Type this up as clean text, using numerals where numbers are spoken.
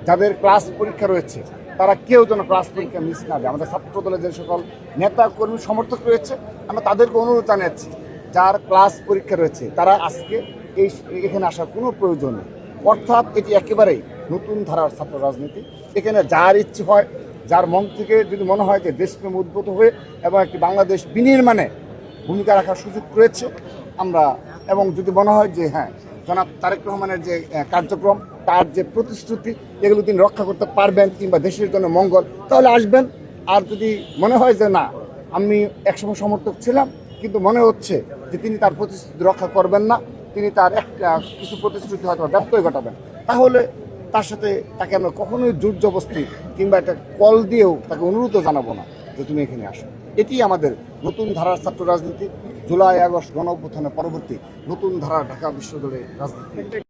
যাদের ক্লাস পরীক্ষা রয়েছে তারা কেউ যেন ক্লাস পরীক্ষা মিস না দেয়। আমাদের ছাত্র দলের যে সকল নেতা কর্মী সমর্থক রয়েছে আমরা তাদেরকে অনুরোধ জানাচ্ছি, যার ক্লাস পরীক্ষা রয়েছে তারা আজকে এখানে আসার কোনো প্রয়োজন নেই। অর্থাৎ এটি একেবারেই নতুন ধারার ছাত্র রাজনীতি। এখানে যার ইচ্ছে হয়, যার মন থেকে যদি মনে হয় যে দেশপ্রেম উদ্ভূত হয়ে এবং একটি বাংলাদেশ বিনির্মাণে ভূমিকা রাখার সুযোগ রয়েছে আমরা, এবং যদি মনে হয় যে হ্যাঁ জনাব তারেক রহমানের যে কার্যক্রম, তার যে প্রতিশ্রুতি, এগুলো তিনি রক্ষা করতে পারবেন কিংবা দেশের জন্য মঙ্গল, তাহলে আসবেন। আর যদি মনে হয় যে না, আমি একসময় সমর্থক ছিলাম কিন্তু মনে হচ্ছে যে তিনি তার প্রতিশ্রুতি রক্ষা করবেন না, তিনি তার কিছু প্রতিশ্রুতি হয়তো ব্যত্যয় ঘটাবেন, তাহলে তার সাথে তাকে আমরা কখনোই জোর জবরদস্তি কিংবা একটা কল দিয়েও তাকে অনুরোধও জানাবো না যে তুমি এখানে আসো। এটি আমাদের নতুন ধারার ছাত্র রাজনীতি, জুলাই আগস্ট গণ অভ্যুত্থানের পরবর্তী নতুন ধারার ঢাকা বিশ্ববিদ্যালয়ের রাজনীতি।